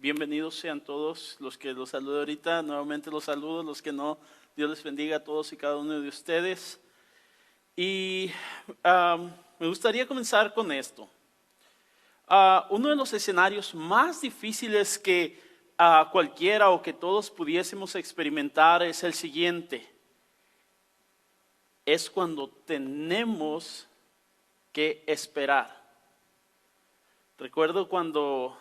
Bienvenidos sean todos los que los saludo ahorita. Nuevamente los saludo, los que no, Dios les bendiga a todos y cada uno de ustedes. Y me gustaría comenzar con esto. Uno de los escenarios más difíciles que cualquiera o que todos pudiésemos experimentar es el siguiente. Es cuando tenemos que esperar. Recuerdo cuando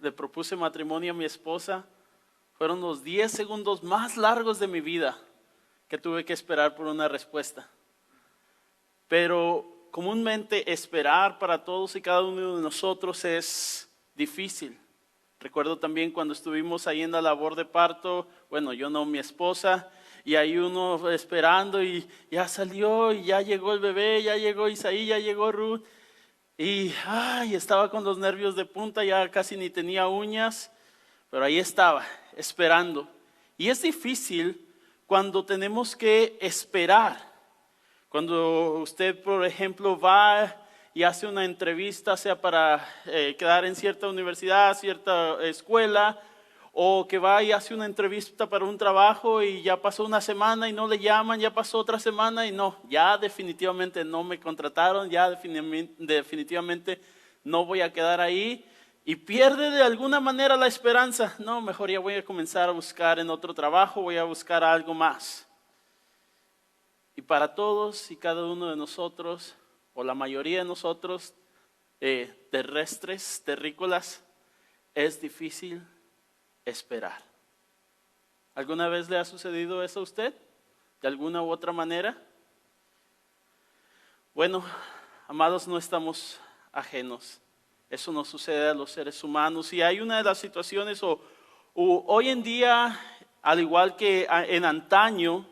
le propuse matrimonio a mi esposa, fueron los 10 segundos más largos de mi vida que tuve que esperar por una respuesta. Pero comúnmente esperar para todos y cada uno de nosotros es difícil. Recuerdo también cuando estuvimos ahí en la labor de parto, bueno, yo no, mi esposa, y ahí uno esperando y ya salió y ya llegó el bebé, ya llegó Isaí, ya llegó Ruth. Y estaba con los nervios de punta, ya casi ni tenía uñas, pero ahí estaba, esperando. Y es difícil cuando tenemos que esperar. Cuando usted, por ejemplo, va y hace una entrevista, sea para quedar en cierta universidad, cierta escuela, o que va y hace una entrevista para un trabajo y ya pasó una semana y no le llaman, ya pasó otra semana y no, ya definitivamente no me contrataron, ya definitivamente no voy a quedar ahí y pierde de alguna manera la esperanza. No, mejor ya voy a comenzar a buscar en otro trabajo, voy a buscar algo más. Y para todos y cada uno de nosotros, o la mayoría de nosotros, terrestres, terrícolas, es difícil esperar. ¿Alguna vez le ha sucedido eso a usted? ¿De alguna u otra manera? Bueno, amados, no estamos ajenos. Eso nos sucede a los seres humanos. Y hay una de las situaciones, hoy en día, al igual que en antaño,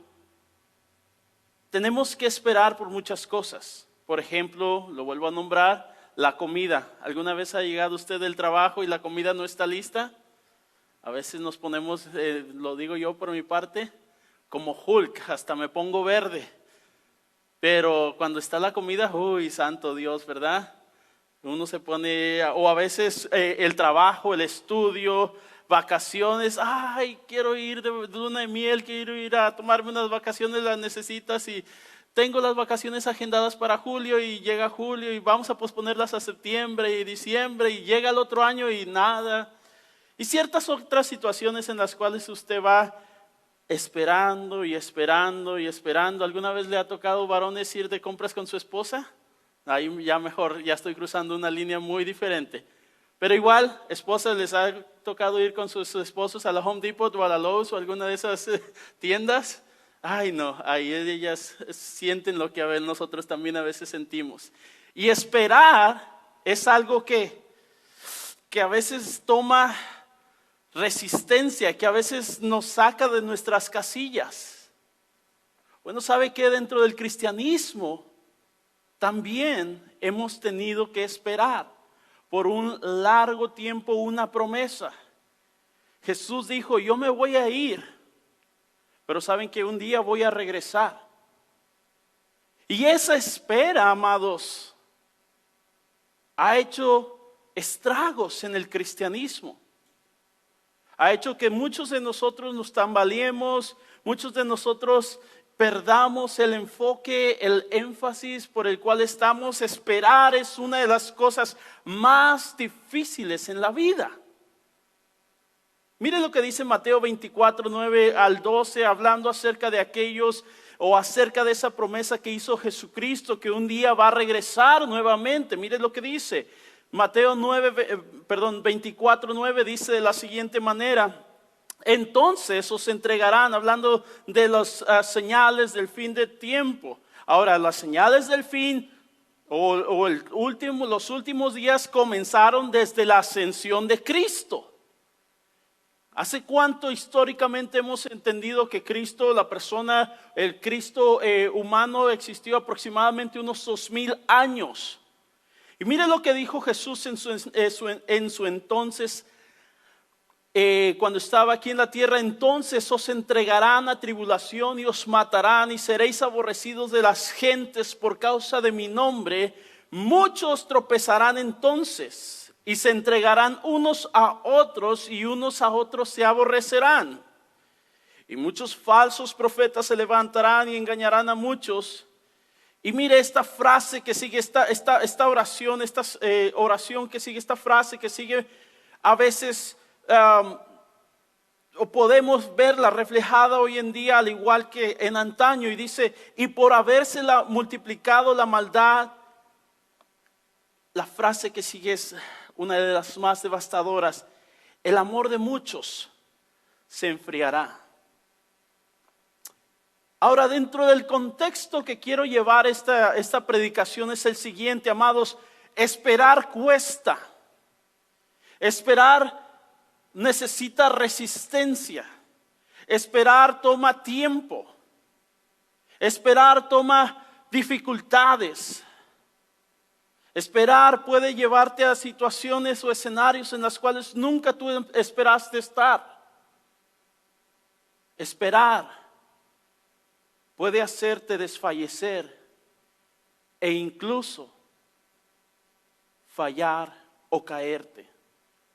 tenemos que esperar por muchas cosas. Por ejemplo, lo vuelvo a nombrar, la comida. ¿Alguna vez ha llegado usted del trabajo y la comida no está lista? A veces nos ponemos, lo digo yo por mi parte, como Hulk, hasta me pongo verde. Pero cuando está la comida, uy, santo Dios, ¿verdad? Uno se pone, o a veces el trabajo, el estudio, vacaciones. Ay, quiero ir de luna de miel, quiero ir a tomarme unas vacaciones, las necesitas y tengo las vacaciones agendadas para julio y llega julio y vamos a posponerlas a septiembre y diciembre y llega el otro año y nada. Y ciertas otras situaciones en las cuales usted va esperando y esperando y esperando. ¿Alguna vez le ha tocado, varones, ir de compras con su esposa? Ahí ya mejor, ya estoy cruzando una línea muy diferente. Pero igual, esposas, ¿les ha tocado ir con sus esposos a la Home Depot o a la Lowe's o alguna de esas tiendas? Ay no, ahí ellas sienten lo que a ver, nosotros también a veces sentimos. Y esperar es algo que a veces toma resistencia, que a veces nos saca de nuestras casillas. Bueno, ¿sabe qué? Dentro del cristianismo también hemos tenido que esperar por un largo tiempo una promesa. Jesús dijo, yo me voy a ir, pero saben que un día voy a regresar. Y esa espera, amados, ha hecho estragos en el cristianismo. Ha hecho que muchos de nosotros nos tambaleemos, muchos de nosotros perdamos el enfoque, el énfasis por el cual estamos. Esperar es una de las cosas más difíciles en la vida. Mire lo que dice Mateo 24, 9 al 12, hablando acerca de aquellos o acerca de esa promesa que hizo Jesucristo, que un día va a regresar nuevamente. Mire lo que dice. Mateo 24, 9 dice de la siguiente manera: entonces os entregarán, hablando de las señales del fin de tiempo. Ahora, las señales del fin los últimos días comenzaron desde la ascensión de Cristo. ¿Hace cuánto históricamente hemos entendido que Cristo, la persona, el Cristo humano existió aproximadamente unos 2000 años? Y mire lo que dijo Jesús en su entonces, cuando estaba aquí en la tierra. Entonces os entregarán a tribulación y os matarán y seréis aborrecidos de las gentes por causa de mi nombre. Muchos tropezarán entonces y se entregarán unos a otros y unos a otros se aborrecerán. Y muchos falsos profetas se levantarán y engañarán a muchos. Y mire esta frase que sigue, esta oración, oración que sigue, esta frase que sigue, a veces o podemos verla reflejada hoy en día al igual que en antaño. Y dice, y por habérsela multiplicado la maldad, la frase que sigue es una de las más devastadoras, el amor de muchos se enfriará. Ahora, dentro del contexto que quiero llevar esta predicación es el siguiente, amados. Esperar cuesta. Esperar necesita resistencia. Esperar toma tiempo. Esperar toma dificultades. Esperar puede llevarte a situaciones o escenarios en las cuales nunca tú esperaste estar. Esperar puede hacerte desfallecer e incluso fallar o caerte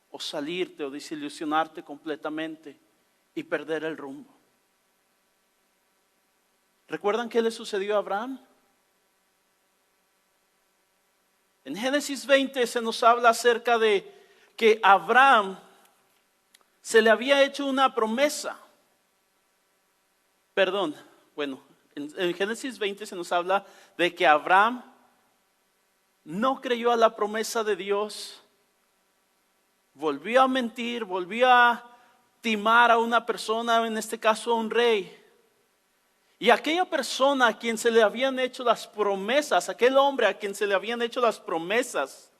o salirte o desilusionarte completamente y perder el rumbo. ¿Recuerdan qué le sucedió a Abraham? En Génesis 20 se nos habla acerca de que a Abraham se le había hecho una promesa. En Génesis 20 se nos habla de que Abraham no creyó a la promesa de Dios, volvió a mentir, volvió a timar a una persona, en este caso a un rey. Y aquella persona a quien se le habían hecho las promesas, aquel hombre a quien se le habían hecho las promesas,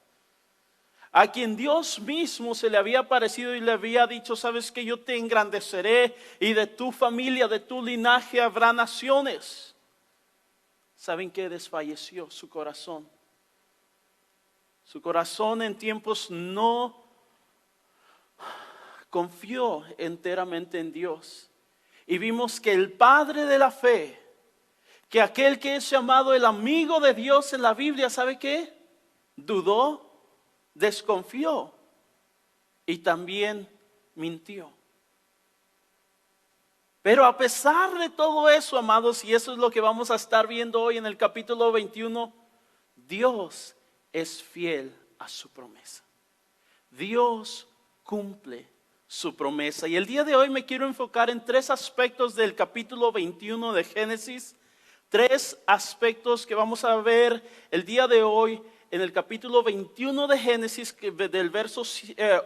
a quien Dios mismo se le había aparecido y le había dicho, sabes que yo te engrandeceré y de tu familia, de tu linaje habrá naciones. ¿Saben qué? Desfalleció su corazón. Su corazón en tiempos no confió enteramente en Dios. Y vimos que el padre de la fe, que aquel que es llamado el amigo de Dios en la Biblia, ¿sabe qué? Dudó, desconfió y también mintió. Pero a pesar de todo eso, amados, y eso es lo que vamos a estar viendo hoy en el capítulo 21, Dios es fiel a su promesa. Dios cumple su promesa. Y el día de hoy me quiero enfocar en tres aspectos del capítulo 21 de Génesis. Tres aspectos que vamos a ver el día de hoy en el capítulo 21 de Génesis, del verso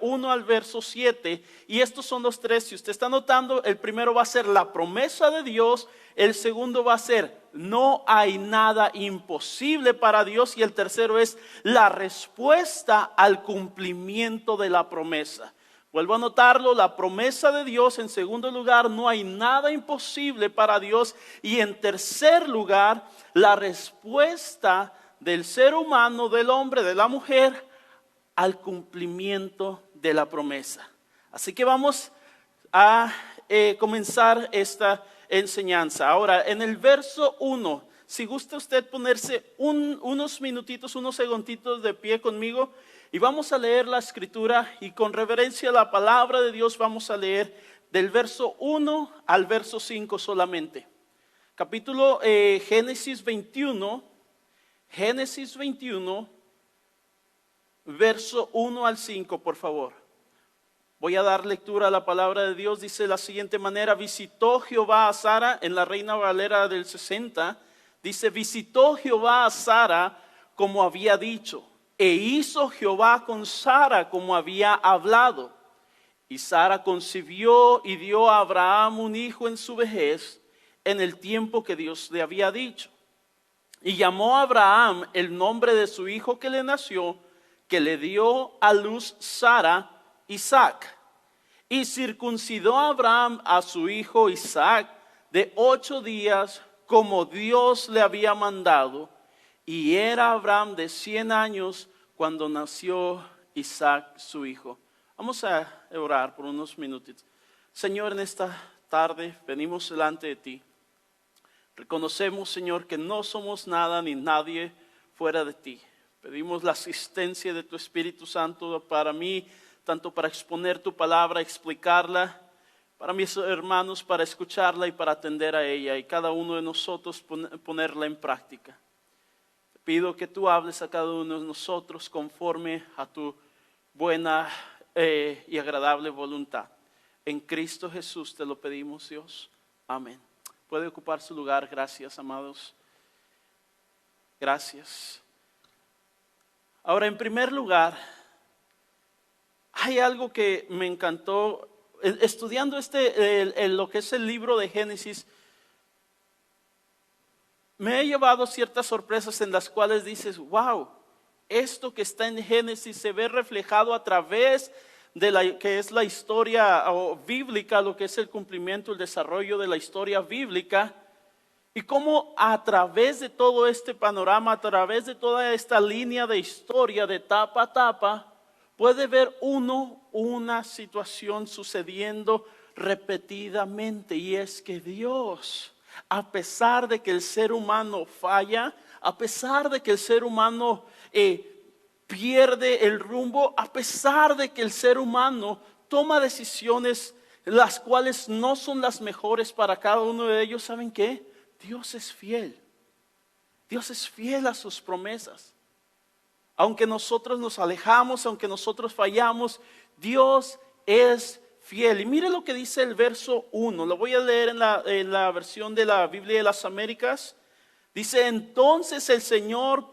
1 al verso 7. Y estos son los tres. Si usted está notando, el primero va a ser la promesa de Dios. El segundo va a ser no hay nada imposible para Dios. Y el tercero es la respuesta al cumplimiento de la promesa. Vuelvo a notarlo, la promesa de Dios. En segundo lugar, no hay nada imposible para Dios. Y en tercer lugar, la respuesta del ser humano, del hombre, de la mujer, al cumplimiento de la promesa. Así que vamos a comenzar esta enseñanza. Ahora, en el verso 1, si gusta usted ponerse unos minutitos, unos segunditos de pie conmigo, y vamos a leer la escritura y con reverencia a la palabra de Dios vamos a leer del verso 1 al verso 5 solamente. Capítulo Génesis 21, verso 1 al 5, por favor. Voy a dar lectura a la palabra de Dios. Dice de la siguiente manera: visitó Jehová a Sara, en la Reina Valera del 60, dice, visitó Jehová a Sara como había dicho, e hizo Jehová con Sara como había hablado. Y Sara concibió y dio a Abraham un hijo en su vejez, en el tiempo que Dios le había dicho. Y llamó a Abraham el nombre de su hijo que le nació, que le dio a luz Sara, Isaac. Y circuncidó a Abraham a su hijo Isaac de 8 días, como Dios le había mandado. Y era Abraham de 100 años cuando nació Isaac su hijo. Vamos a orar por unos minutitos. Señor, en esta tarde venimos delante de ti. Reconocemos, Señor, que no somos nada ni nadie fuera de ti. Pedimos la asistencia de tu Espíritu Santo para mí, tanto para exponer tu palabra, explicarla, para mis hermanos, para escucharla y para atender a ella, y cada uno de nosotros ponerla en práctica. Te pido que tú hables a cada uno de nosotros conforme a tu buena y agradable voluntad. En Cristo Jesús te lo pedimos, Dios. Amén. Puede ocupar su lugar. Gracias, amados. Gracias. Ahora, en primer lugar, hay algo que me encantó. Estudiando lo que es el libro de Génesis, me he llevado ciertas sorpresas en las cuales dices, wow, esto que está en Génesis se ve reflejado a través de la que es la historia bíblica, lo que es el cumplimiento, el desarrollo de la historia bíblica, y cómo a través de todo este panorama, a través de toda esta línea de historia de etapa a etapa, puede ver uno una situación sucediendo repetidamente, y es que Dios, a pesar de que el ser humano falla, a pesar de que el ser humano pierde el rumbo, a pesar de que el ser humano toma decisiones las cuales no son las mejores para cada uno de ellos, ¿saben qué? Dios es fiel. Dios es fiel a sus promesas. Aunque nosotros nos alejamos, aunque nosotros fallamos, Dios es fiel. Y mire lo que dice el verso 1. Lo voy a leer en la versión de la Biblia de las Américas. Dice, entonces el Señor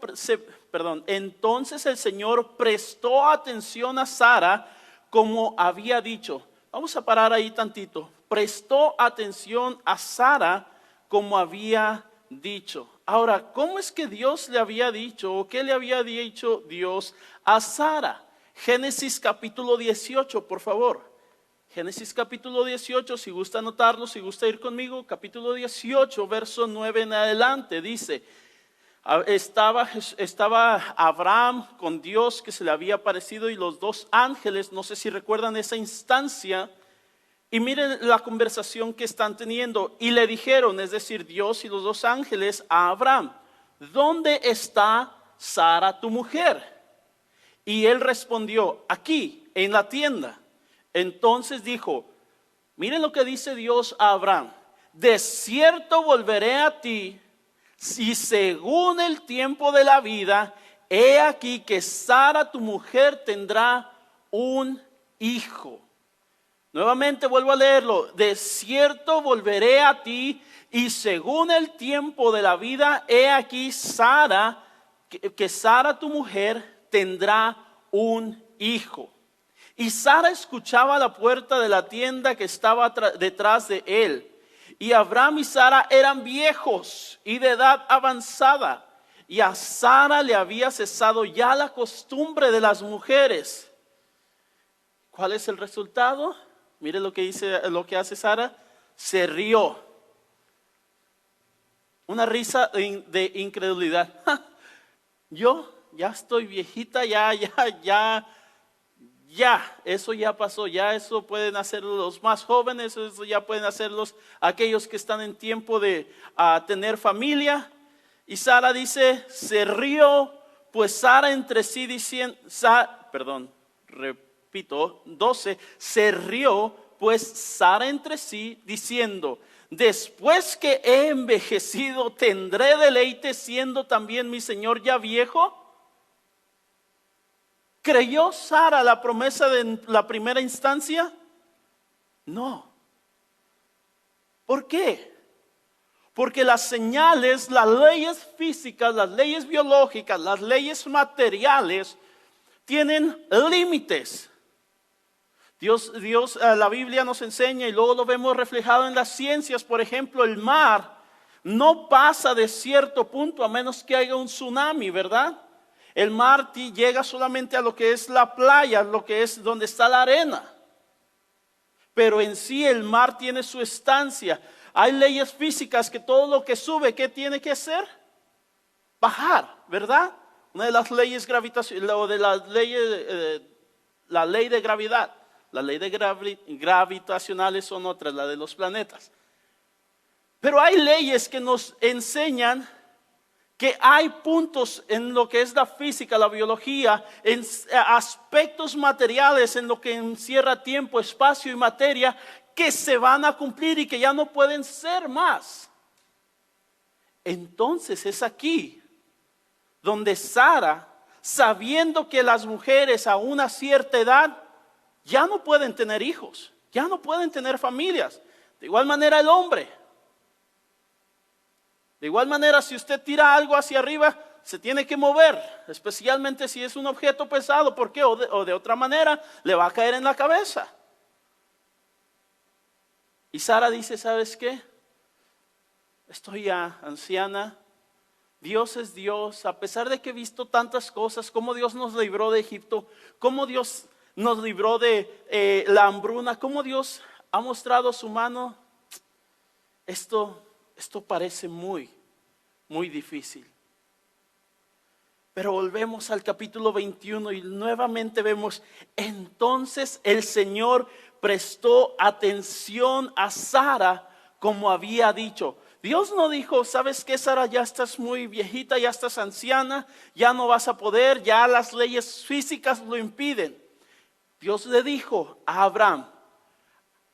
prestó atención a Sara como había dicho. Vamos a parar ahí tantito. Prestó atención a Sara como había dicho. Ahora, ¿cómo es que Dios le había dicho o qué le había dicho Dios a Sara? Génesis capítulo 18, por favor. Génesis capítulo 18, si gusta anotarlo, si gusta ir conmigo, capítulo 18, verso 9 en adelante, dice, estaba Abraham con Dios que se le había aparecido y los dos ángeles, no sé si recuerdan esa instancia, y miren la conversación que están teniendo. Y le dijeron, es decir, Dios y los dos ángeles a Abraham, ¿dónde está Sara tu mujer? Y él respondió, aquí, en la tienda. Entonces dijo, miren lo que dice Dios a Abraham, de cierto volveré a ti, y según el tiempo de la vida, he aquí que Sara tu mujer tendrá un hijo. Nuevamente vuelvo a leerlo. De cierto volveré a ti y según el tiempo de la vida, he aquí Sara, que Sara tu mujer tendrá un hijo. Y Sara escuchaba a la puerta de la tienda que estaba detrás de él. Y Abraham y Sara eran viejos y de edad avanzada. Y a Sara le había cesado ya la costumbre de las mujeres. ¿Cuál es el resultado? Mire lo que hace Sara, se rió. Una risa de incredulidad. Yo ya estoy viejita, ya, eso ya pasó, ya eso pueden hacerlo los más jóvenes, eso ya pueden hacerlo aquellos que están en tiempo de tener familia. Y Sara dice, se rió, pues Sara entre sí diciendo, 12, se rió pues Sara entre sí diciendo, después que he envejecido, ¿tendré deleite siendo también mi señor ya viejo? ¿Creyó Sara la promesa de la primera instancia? No. ¿Por qué? Porque las señales, las leyes físicas, las leyes biológicas, las leyes materiales tienen límites. Dios, la Biblia nos enseña y luego lo vemos reflejado en las ciencias. Por ejemplo, el mar no pasa de cierto punto a menos que haya un tsunami, ¿verdad? El mar llega solamente a lo que es la playa, lo que es donde está la arena. Pero en sí el mar tiene su estancia. Hay leyes físicas que todo lo que sube, ¿qué tiene que hacer? Bajar, ¿verdad? Una de las leyes la ley de gravedad. Las leyes gravitacionales son otras, la de los planetas. Pero hay leyes que nos enseñan que hay puntos en lo que es la física, la biología, en aspectos materiales, en lo que encierra tiempo, espacio y materia, que se van a cumplir y que ya no pueden ser más. Entonces es aquí donde Sara, sabiendo que las mujeres a una cierta edad ya no pueden tener hijos, ya no pueden tener familias, de igual manera el hombre. De igual manera, si usted tira algo hacia arriba, se tiene que mover, especialmente si es un objeto pesado. ¿Por qué? O de otra manera, le va a caer en la cabeza. Y Sara dice, ¿sabes qué? Estoy ya anciana. Dios es Dios. A pesar de que he visto tantas cosas, cómo Dios nos libró de Egipto, cómo Dios nos libró de la hambruna, cómo Dios ha mostrado su mano. Esto parece muy difícil. Pero volvemos al capítulo 21 y nuevamente vemos, entonces el Señor prestó atención a Sara como había dicho. Dios no dijo, ¿sabes qué, Sara? Ya estás muy viejita, ya estás anciana, ya no vas a poder, ya las leyes físicas lo impiden. Dios le dijo a Abraham,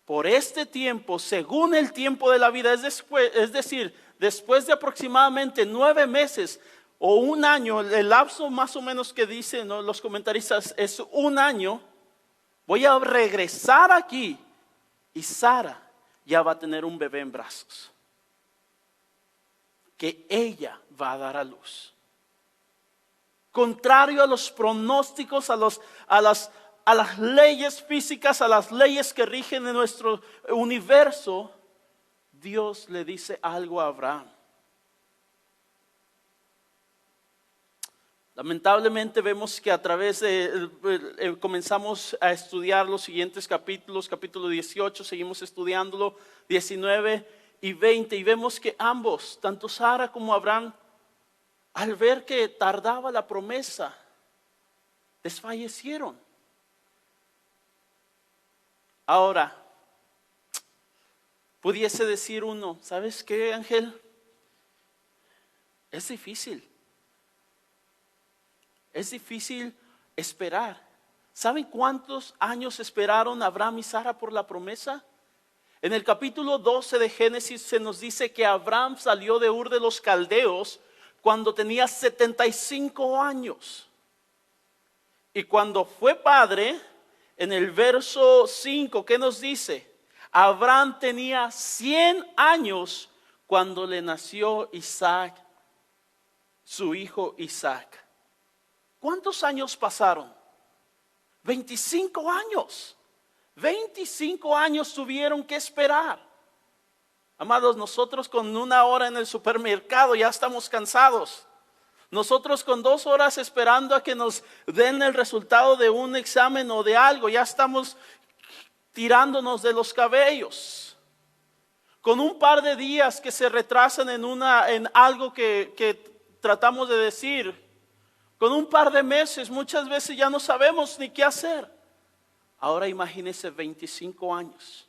por este tiempo, según el tiempo de la vida, es decir, después de aproximadamente 9 meses o un año, el lapso más o menos que dicen, ¿no?, los comentaristas es un año, voy a regresar aquí y Sara ya va a tener un bebé en brazos, que ella va a dar a luz. Contrario a los pronósticos, a las leyes físicas, a las leyes que rigen en nuestro universo, Dios le dice algo a Abraham. Lamentablemente vemos que a través de, comenzamos a estudiar los siguientes capítulos, capítulo 18, seguimos estudiándolo, 19 y 20, y vemos que ambos, tanto Sara como Abraham, al ver que tardaba la promesa, desfallecieron. Ahora, pudiese decir uno, ¿sabes qué, Ángel? Es difícil. Es difícil esperar. ¿Saben cuántos años esperaron Abraham y Sara por la promesa? En el capítulo 12 de Génesis se nos dice que Abraham salió de Ur de los Caldeos cuando tenía 75 años. Y cuando fue padre, en el verso 5, ¿qué nos dice? Abraham tenía 100 años cuando le nació Isaac, su hijo Isaac. ¿Cuántos años pasaron? 25 años. 25 años tuvieron que esperar. Amados, nosotros con 1 hora en el supermercado ya estamos cansados. Nosotros con 2 horas esperando a que nos den el resultado de un examen o de algo, ya estamos tirándonos de los cabellos. Con un par de días que se retrasan en algo que tratamos de decir, con un par de meses, muchas veces ya no sabemos ni qué hacer. Ahora imagínense 25 años.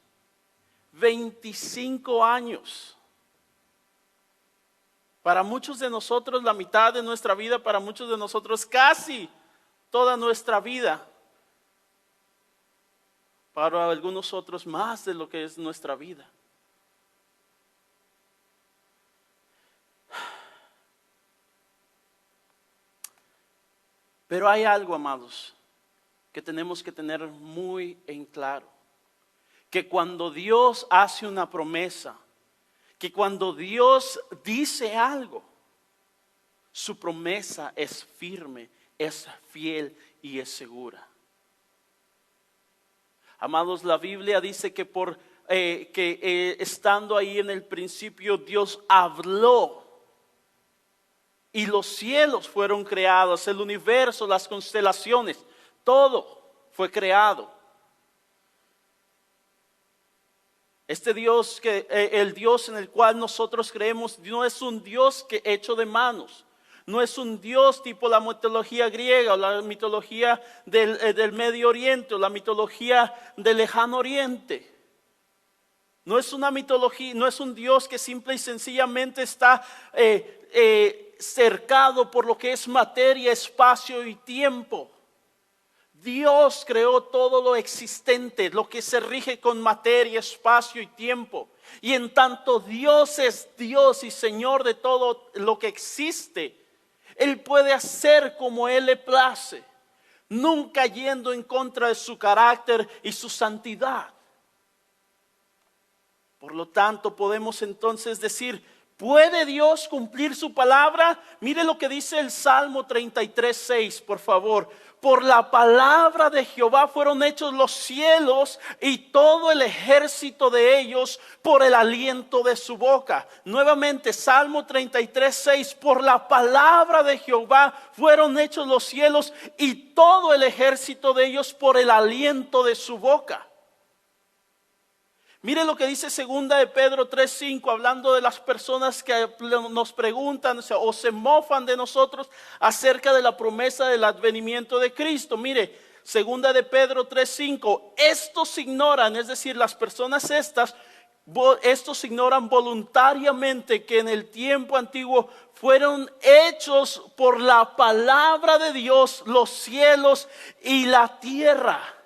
25 años. Para muchos de nosotros la mitad de nuestra vida, para muchos de nosotros casi toda nuestra vida. Para algunos otros más de lo que es nuestra vida. Pero hay algo, amados, que tenemos que tener muy en claro. Que cuando Dios hace una promesa, que cuando Dios dice algo, su promesa es firme, es fiel y es segura. Amados, la Biblia dice que estando ahí en el principio Dios habló. Y los cielos fueron creados, el universo, las constelaciones, todo fue creado. Este Dios, el Dios en el cual nosotros creemos, no es un Dios hecho de manos. No es un Dios tipo la mitología griega o la mitología del Medio Oriente o la mitología del Lejano Oriente. No es una mitología, no es un Dios que simple y sencillamente está cercado por lo que es materia, espacio y tiempo. Dios creó todo lo existente, lo que se rige con materia, espacio y tiempo. Y en tanto Dios es Dios y Señor de todo lo que existe, Él puede hacer como Él le place, nunca yendo en contra de su carácter y su santidad. Por lo tanto, podemos entonces decir, ¿puede Dios cumplir su palabra? Mire lo que dice el Salmo 33:6, por favor. Por la palabra de Jehová fueron hechos los cielos y todo el ejército de ellos por el aliento de su boca. Nuevamente, Salmo 33:6. Por la palabra de Jehová fueron hechos los cielos y todo el ejército de ellos por el aliento de su boca. Mire lo que dice segunda de Pedro 3:5, hablando de las personas que nos preguntan o se mofan de nosotros acerca de la promesa del advenimiento de Cristo. Mire, segunda de Pedro 3:5, estos ignoran, es decir, las personas estos ignoran voluntariamente que en el tiempo antiguo fueron hechos por la palabra de Dios los cielos y la tierra.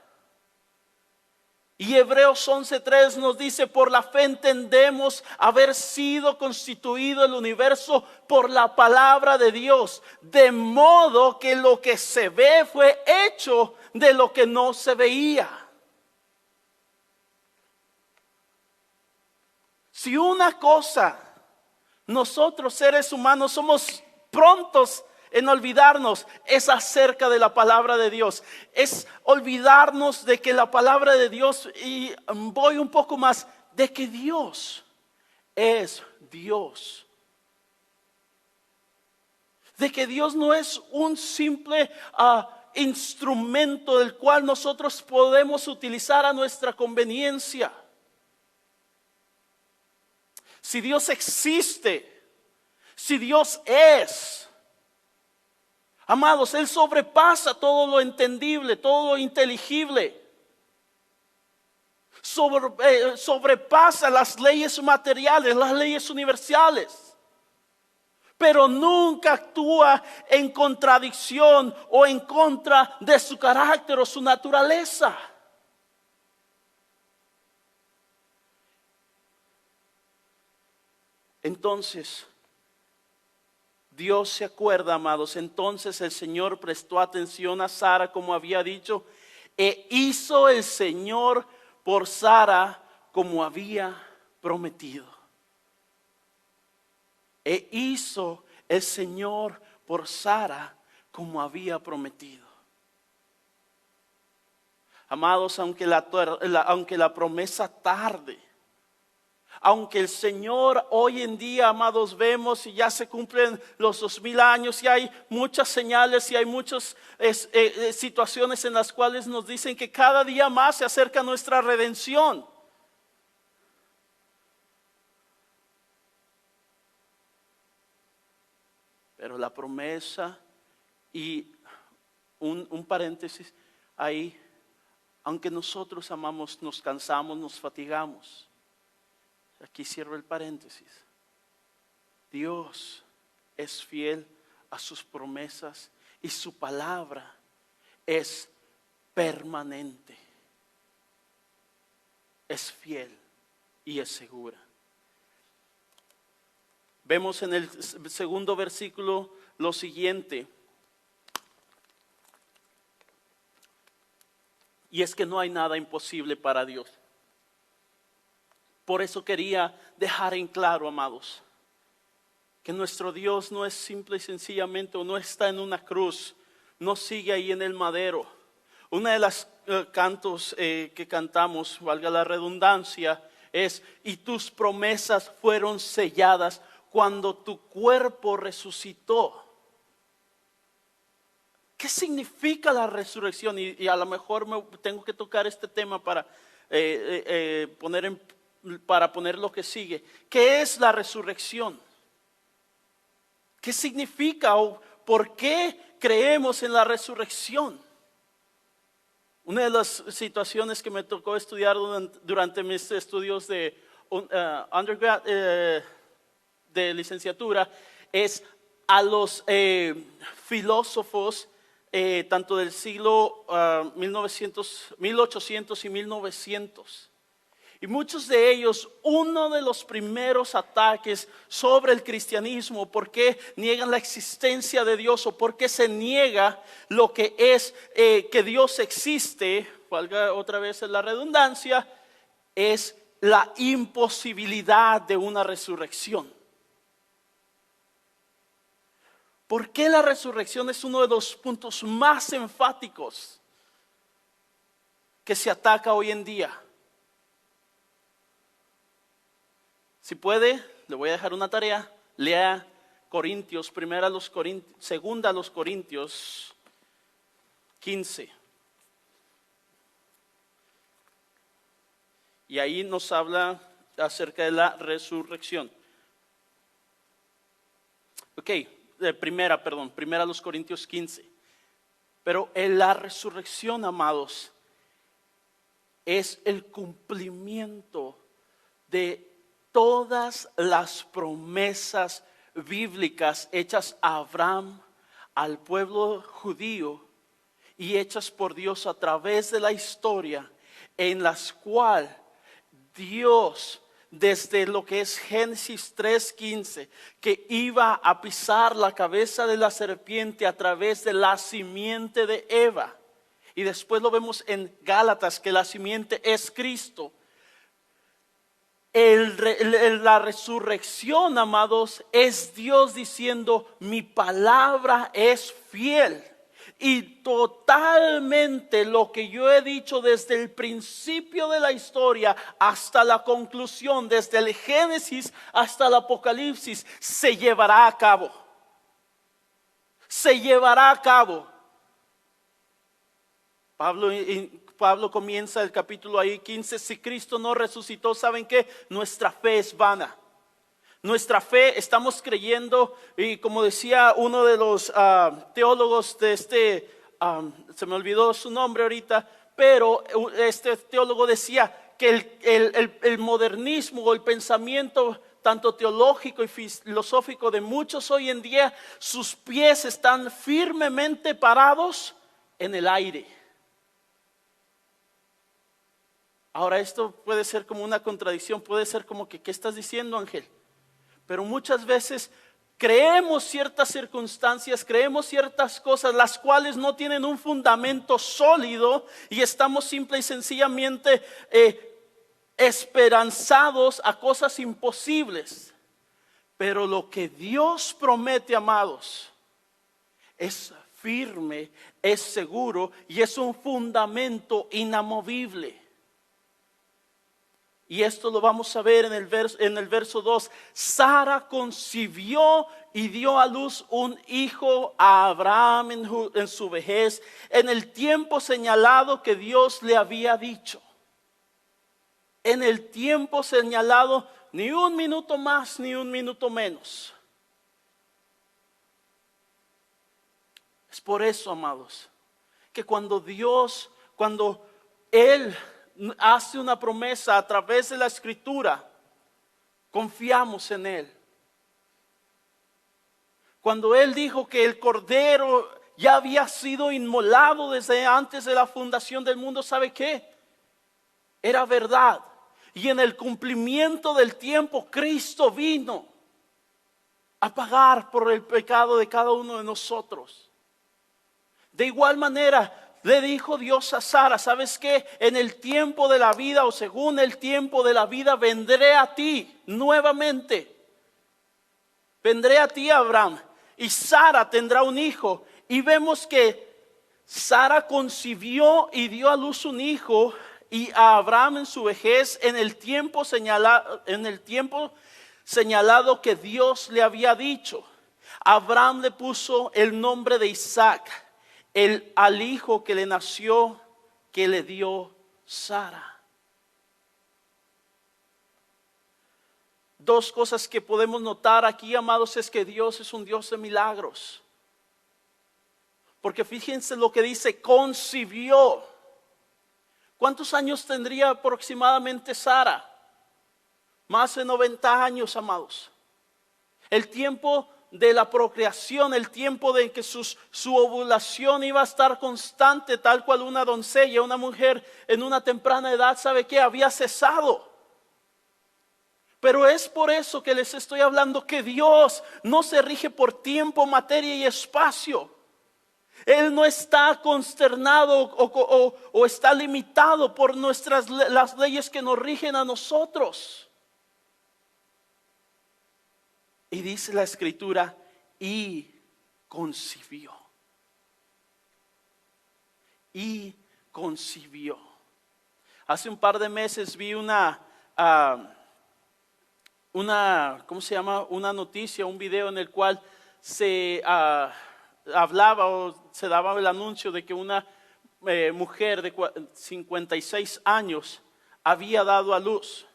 Y Hebreos 11:3 nos dice, por la fe entendemos haber sido constituido el universo por la palabra de Dios, de modo que lo que se ve fue hecho de lo que no se veía. Si una cosa, nosotros seres humanos somos prontos en olvidarnos, es acerca de la palabra de Dios. Es olvidarnos de que la palabra de Dios, y voy un poco más, de que Dios es Dios. De que Dios no es un simple instrumento del cual nosotros podemos utilizar a nuestra conveniencia. Si Dios existe, si Dios es, amados, Él sobrepasa todo lo entendible, todo lo inteligible. Sobrepasa las leyes materiales, las leyes universales. Pero nunca actúa en contradicción o en contra de su carácter o su naturaleza. Entonces, Dios se acuerda, amados. Entonces el Señor prestó atención a Sara como había dicho, e hizo el Señor por Sara como había prometido. E hizo el Señor por Sara como había prometido. Amados, aunque la promesa tarde, aunque el Señor hoy en día, amados, vemos y ya se cumplen los 2000 años y hay muchas señales y hay muchas situaciones en las cuales nos dicen que cada día más se acerca nuestra redención. Pero la promesa, y un paréntesis ahí, aunque nosotros amamos, nos cansamos, nos fatigamos. Aquí cierro el paréntesis. Dios es fiel a sus promesas y su palabra es permanente. Es fiel y es segura. Vemos en el segundo versículo lo siguiente. Y es que no hay nada imposible para Dios. Por eso quería dejar en claro, amados, que nuestro Dios no es simple y sencillamente, o no está en una cruz, no sigue ahí en el madero. Una de las cantos que cantamos, valga la redundancia, es: y tus promesas fueron selladas cuando tu cuerpo resucitó. ¿Qué significa la resurrección? Y a lo mejor tengo que tocar este tema para poner lo que sigue. ¿Qué es la resurrección? ¿Qué significa o por qué creemos en la resurrección? Una de las situaciones que me tocó estudiar durante mis estudios de undergrad de licenciatura, es a los filósofos tanto del siglo 1800 y 1900. Y muchos de ellos, uno de los primeros ataques sobre el cristianismo, por qué niegan la existencia de Dios o por qué se niega lo que es que Dios existe, valga otra vez la redundancia, es la imposibilidad de una resurrección. ¿Por qué la resurrección es uno de los puntos más enfáticos que se ataca hoy en día? Si puede, le voy a dejar una tarea. Lea Corintios, segunda a los Corintios 15. Y ahí nos habla acerca de la resurrección. Primera a los Corintios 15. Pero en la resurrección, amados, es el cumplimiento de todas las promesas bíblicas hechas a Abraham, al pueblo judío y hechas por Dios a través de la historia, en las cuales Dios, desde lo que es Génesis 3:15, que iba a pisar la cabeza de la serpiente a través de la simiente de Eva, y después lo vemos en Gálatas que la simiente es Cristo. La resurrección, amados, es Dios diciendo: mi palabra es fiel y totalmente lo que yo he dicho desde el principio de la historia hasta la conclusión, desde el Génesis hasta el Apocalipsis, se llevará a cabo. Se llevará a cabo. Pablo comienza el capítulo ahí 15, si Cristo no resucitó, ¿saben qué? Nuestra fe es vana. Nuestra fe, estamos creyendo, y como decía uno de los teólogos de se me olvidó su nombre ahorita, pero este teólogo decía que el modernismo o el pensamiento tanto teológico y filosófico de muchos hoy en día, sus pies están firmemente parados en el aire. Ahora esto puede ser como una contradicción, puede ser como que, ¿qué estás diciendo, Ángel? Pero muchas veces creemos ciertas circunstancias, creemos ciertas cosas, las cuales no tienen un fundamento sólido y estamos simple y sencillamente esperanzados a cosas imposibles. Pero lo que Dios promete, amados, es firme, es seguro y es un fundamento inamovible. Y esto lo vamos a ver en el verso 2. Sara concibió y dio a luz un hijo a Abraham en su vejez, en el tiempo señalado que Dios le había dicho. En el tiempo señalado, ni un minuto más ni un minuto menos. Es por eso, amados, que cuando Él hace una promesa a través de la Escritura, confiamos en Él. Cuando Él dijo que el Cordero ya había sido inmolado desde antes de la fundación del mundo, ¿sabe qué? Era verdad. Y en el cumplimiento del tiempo, Cristo vino a pagar por el pecado de cada uno de nosotros. De igual manera, le dijo Dios a Sara: ¿sabes qué? En el tiempo de la vida, o según el tiempo de la vida, vendré a ti nuevamente. Vendré a ti, Abraham, y Sara tendrá un hijo. Y vemos que Sara concibió y dio a luz un hijo, y a Abraham en su vejez, en el tiempo señalado que Dios le había dicho. Abraham le puso el nombre de Isaac, al hijo que le nació, que le dio Sara. Dos cosas que podemos notar aquí, amados, es que Dios es un Dios de milagros. Porque fíjense lo que dice: concibió. ¿Cuántos años tendría aproximadamente Sara? Más de 90 años, amados. El tiempo de la procreación, el tiempo de que su ovulación iba a estar constante, tal cual una doncella, una mujer en una temprana edad, ¿sabe qué? Había cesado. Pero es por eso que les estoy hablando que Dios no se rige por tiempo, materia y espacio. Él no está consternado o está limitado por las leyes que nos rigen a nosotros. Y dice la escritura, y concibió. Y concibió. Hace un par de meses vi ¿cómo se llama? Una noticia, un video en el cual se hablaba o se daba el anuncio de que una mujer de 56 años había dado a luz.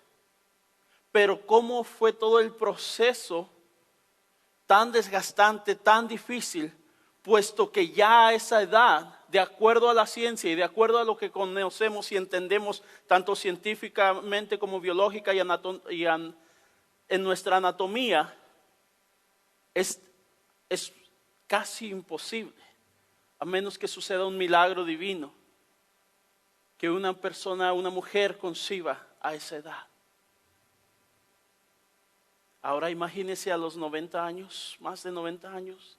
Pero cómo fue todo el proceso tan desgastante, tan difícil, puesto que ya a esa edad, de acuerdo a la ciencia y de acuerdo a lo que conocemos y entendemos, tanto científicamente como biológica y en nuestra anatomía, es casi imposible, a menos que suceda un milagro divino, que una mujer conciba a esa edad. Ahora imagínese a los 90 años, más de 90 años.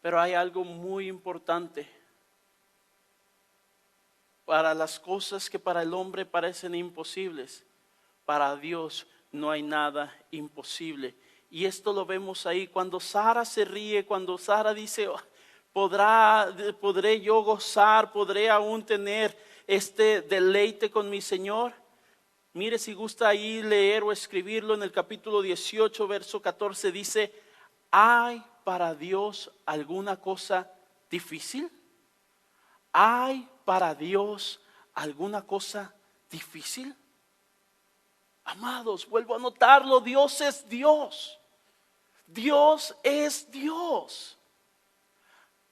Pero hay algo muy importante. Para las cosas que para el hombre parecen imposibles, para Dios no hay nada imposible. Y esto lo vemos ahí cuando Sara se ríe, cuando Sara dice, ¿podré yo gozar? ¿Podré aún tener este deleite con mi Señor? Mire, si gusta ahí leer o escribirlo en el capítulo 18, verso 14, dice, ¿hay para Dios alguna cosa difícil? ¿Hay para Dios alguna cosa difícil? Amados, vuelvo a notarlo, Dios es Dios. Dios es Dios.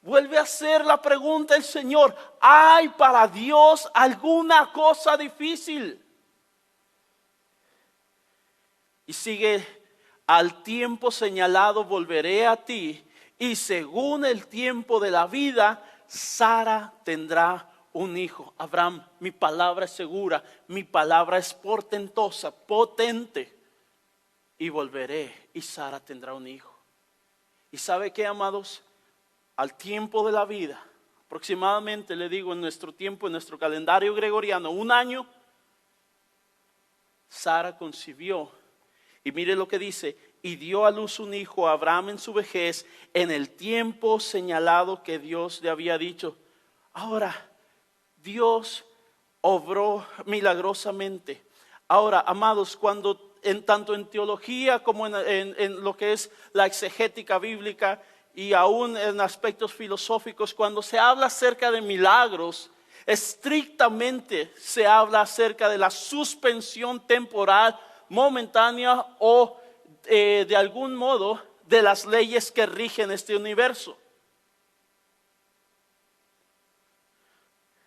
Vuelve a hacer la pregunta el Señor, ¿hay para Dios alguna cosa difícil? Y sigue, al tiempo señalado volveré a ti, y según el tiempo de la vida, Sara tendrá un hijo. Abraham, mi palabra es segura, mi palabra es portentosa, potente. Y volveré, y Sara tendrá un hijo. ¿Y sabe qué, amados? Al tiempo de la vida, aproximadamente le digo en nuestro tiempo, en nuestro calendario gregoriano, 1 año, Sara concibió. Y mire lo que dice, y dio a luz un hijo a Abraham en su vejez, en el tiempo señalado que Dios le había dicho. Ahora, Dios obró milagrosamente. Ahora, amados, tanto en teología como en lo que es la exegética bíblica y aún en aspectos filosóficos, cuando se habla acerca de milagros, estrictamente se habla acerca de la suspensión temporal momentánea o de algún modo de las leyes que rigen este universo.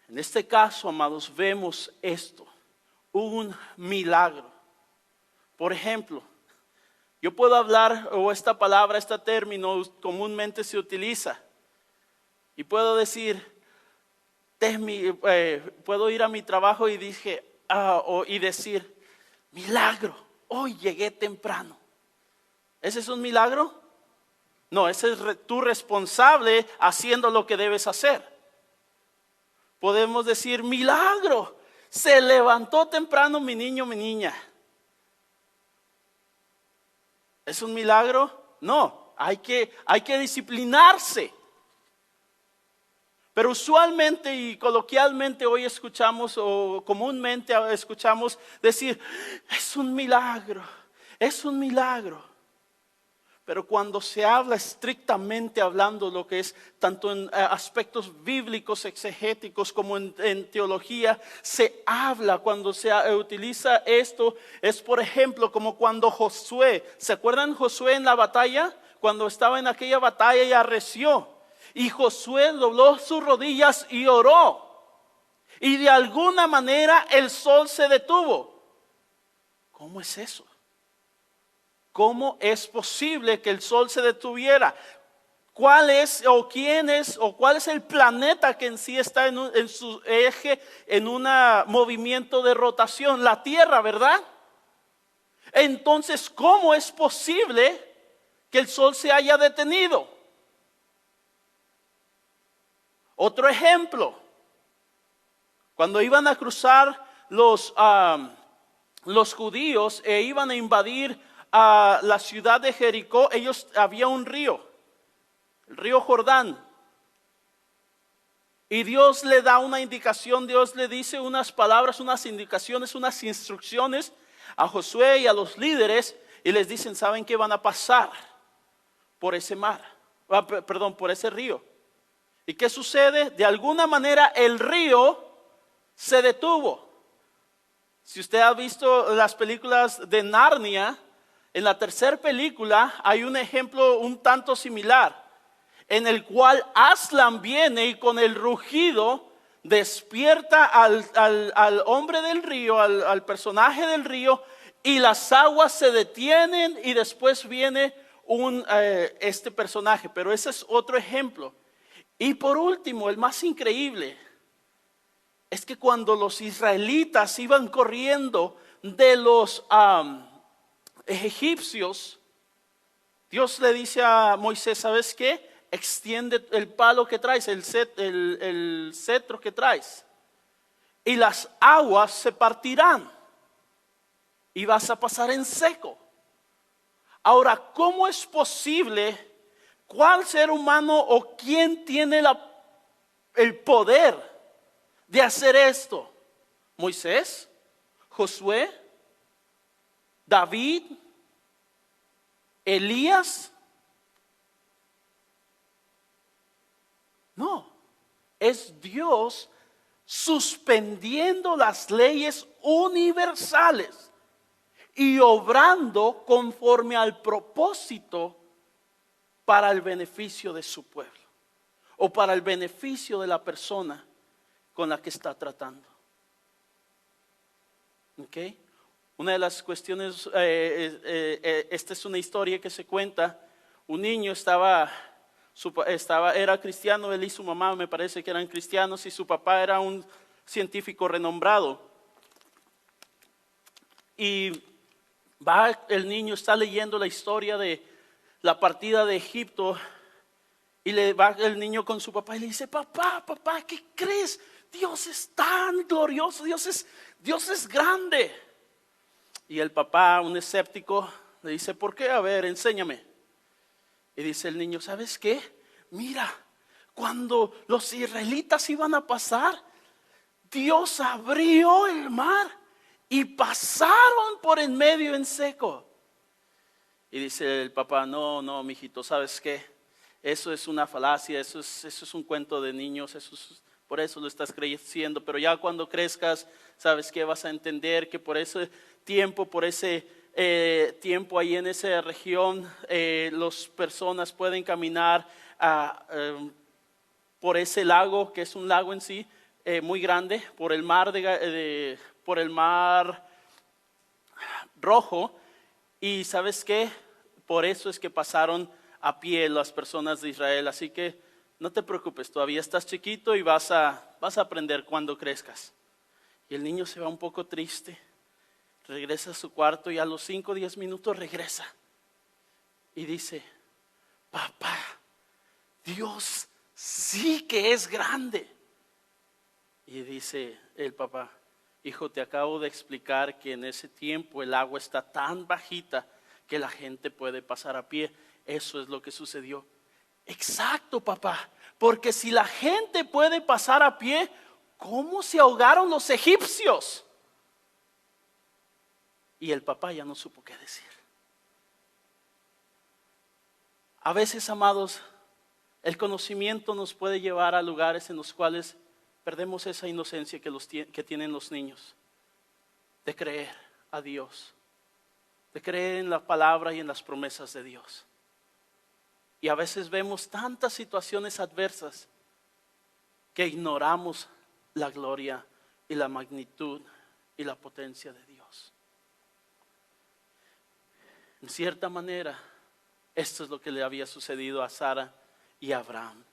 En este caso, amados, vemos esto, un milagro. Por ejemplo, yo puedo hablar, o esta palabra, este término comúnmente se utiliza, y puedo decir, puedo ir a mi trabajo y decir, milagro, hoy llegué temprano. ¿Ese es un milagro? No, ese es tú responsable haciendo lo que debes hacer. Podemos decir, milagro, se levantó temprano mi niño, mi niña. ¿Es un milagro? No, hay que disciplinarse. Pero usualmente y coloquialmente hoy escuchamos o comúnmente escuchamos decir, es un milagro, es un milagro. Pero cuando se habla estrictamente hablando lo que es tanto en aspectos bíblicos, exegéticos como en teología, se habla cuando se utiliza esto, es por ejemplo como cuando Josué, ¿se acuerdan Josué en la batalla? Cuando estaba en aquella batalla y arreció. Y Josué dobló sus rodillas y oró. Y de alguna manera el sol se detuvo. ¿cómo es eso? ¿Cómo es posible que el sol se detuviera? ¿Cuál es o quién es o cuál es el planeta que en sí está en su eje, en un movimiento de rotación? La Tierra, ¿verdad? Entonces, ¿cómo es posible que el sol se haya detenido? Otro ejemplo, cuando iban a cruzar los judíos e iban a invadir la ciudad de Jericó, había un río, el río Jordán. Y Dios le da una indicación, Dios le dice unas palabras, unas indicaciones, unas instrucciones a Josué y a los líderes, y les dicen, ¿saben qué? Van a pasar por ese mar, por ese río. ¿Y qué sucede? De alguna manera el río se detuvo. Si usted ha visto las películas de Narnia, en la tercera película hay un ejemplo un tanto similar, en el cual Aslan viene y con el rugido despierta al hombre del río, al personaje del río, y las aguas se detienen y después viene este personaje. Pero ese es otro ejemplo. Y por último, el más increíble, es que cuando los israelitas iban corriendo de los egipcios, Dios le dice a Moisés, ¿sabes qué? Extiende el palo que traes, el cetro que traes, y las aguas se partirán y vas a pasar en seco. Ahora, ¿cómo es posible? ¿Cuál ser humano o quién tiene el poder de hacer esto? ¿Moisés? ¿Josué? ¿David? ¿Elías? No, es Dios suspendiendo las leyes universales y obrando conforme al propósito para el beneficio de su pueblo o para el beneficio de la persona con la que está tratando. ¿Ok? Una de las cuestiones, esta es una historia que se cuenta. Un niño era cristiano, él y su mamá me parece que eran cristianos, y su papá era un científico renombrado. Y el niño está leyendo la historia de la partida de Egipto, y va el niño con su papá y le dice, papá, ¿qué crees? Dios es tan glorioso, Dios es grande. Y el papá, un escéptico, le dice, ¿por qué? A ver, enséñame. Y dice el niño, ¿sabes qué? Mira, cuando los israelitas iban a pasar, Dios abrió el mar y pasaron por en medio en seco. Y dice el papá, no, mijito, ¿sabes qué? Eso es una falacia, eso es un cuento de niños, por eso lo estás creyendo, pero ya cuando crezcas, ¿sabes qué? Vas a entender que por ese tiempo ahí en esa región, las personas pueden caminar por ese lago, que es un lago en sí, muy grande, por el mar Rojo, y ¿sabes qué? Por eso es que pasaron a pie las personas de Israel, así que no te preocupes, todavía estás chiquito y vas a aprender cuando crezcas. Y el niño se va un poco triste, regresa a su cuarto y a los 5 o 10 minutos regresa y dice, papá, Dios sí que es grande. Y dice el papá, hijo, te acabo de explicar que en ese tiempo el agua está tan bajita que la gente puede pasar a pie. Eso es lo que sucedió. Exacto, papá, porque si la gente puede pasar a pie, ¿cómo se ahogaron los egipcios? Y el papá ya no supo qué decir. A veces, amados, el conocimiento nos puede llevar a lugares en los cuales perdemos esa inocencia que tienen los niños, de creer a Dios, de creer en la palabra y en las promesas de Dios. Y a veces vemos tantas situaciones adversas que ignoramos la gloria y la magnitud y la potencia de Dios. En cierta manera, esto es lo que le había sucedido a Sara y a Abraham.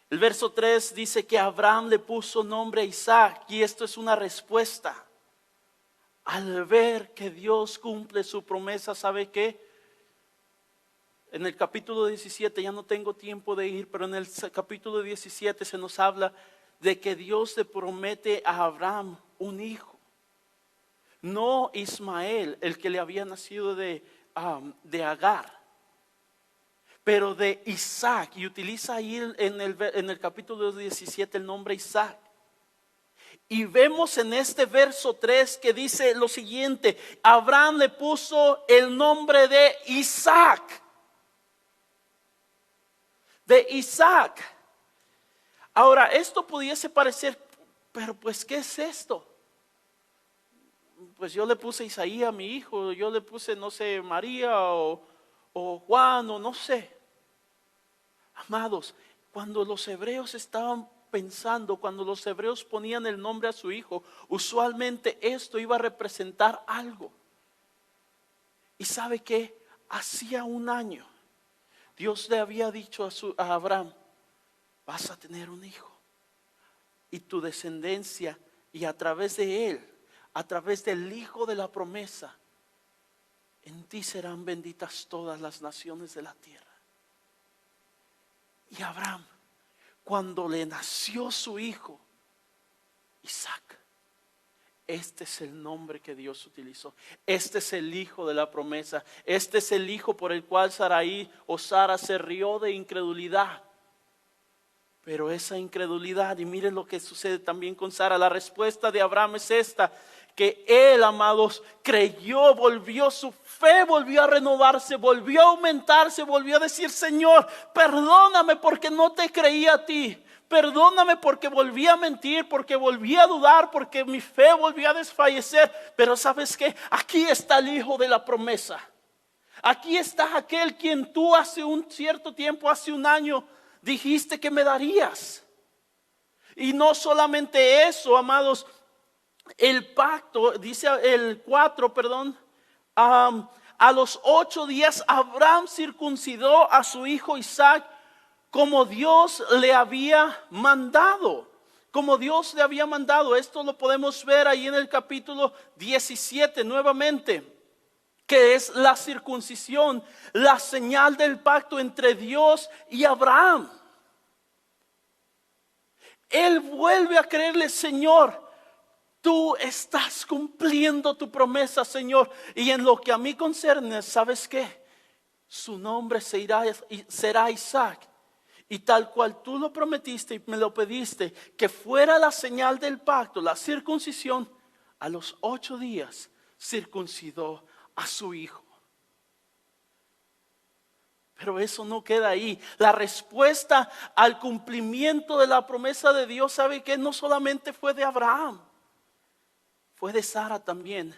El verso 3 dice que Abraham le puso nombre a Isaac, y esto es una respuesta. Al ver que Dios cumple su promesa, ¿sabe qué? En el capítulo 17, ya no tengo tiempo de ir, pero en el capítulo 17 se nos habla de que Dios le promete a Abraham un hijo. No Ismael, el que le había nacido de Agar, pero de Isaac. Y utiliza ahí en el capítulo 17 el nombre Isaac. Y vemos en este verso 3 que dice lo siguiente: Abraham le puso el nombre de Isaac. De Isaac. Ahora, esto pudiese parecer, pero pues, ¿qué es esto? Pues yo le puse Isaías a mi hijo, yo le puse, no sé, María o Juan, o no sé. Amados, cuando los hebreos estaban pensando, cuando los hebreos ponían el nombre a su hijo, usualmente esto iba a representar algo. Y ¿sabe qué? Hacía un año Dios le había dicho a Abraham: vas a tener un hijo, y tu descendencia, y a través de él, a través del hijo de la promesa, en ti serán benditas todas las naciones de la tierra. Y Abraham, cuando le nació su hijo Isaac, este es el nombre que Dios utilizó. Este es el hijo de la promesa. Este es el hijo por el cual Sarai o Sara se rió de incredulidad. Pero esa incredulidad, y miren lo que sucede también con Sara. La respuesta de Abraham es esta: que él, amados, creyó, su fe volvió a renovarse, volvió a aumentarse, volvió a decir: Señor, perdóname porque no te creí a ti. Perdóname porque volví a mentir, porque volví a dudar, porque mi fe volvió a desfallecer. Pero ¿sabes qué? Aquí está el hijo de la promesa. Aquí está aquel quien tú hace un cierto tiempo, hace un año, dijiste que me darías. Y no solamente eso, amados, el pacto, dice el 4, perdón, a los 8 días Abraham circuncidó a su hijo Isaac como Dios le había mandado. Como Dios le había mandado. Esto lo podemos ver ahí en el capítulo 17 nuevamente, que es la circuncisión, la señal del pacto entre Dios y Abraham. Él vuelve a creerle: Señor, tú estás cumpliendo tu promesa, Señor. Y en lo que a mí concierne, ¿sabes qué? Su nombre será Isaac. Y tal cual tú lo prometiste y me lo pediste, que fuera la señal del pacto, la circuncisión, a los 8 días circuncidó a su hijo. Pero eso no queda ahí. La respuesta al cumplimiento de la promesa de Dios, ¿sabe qué? No solamente fue de Abraham, fue de Sara también.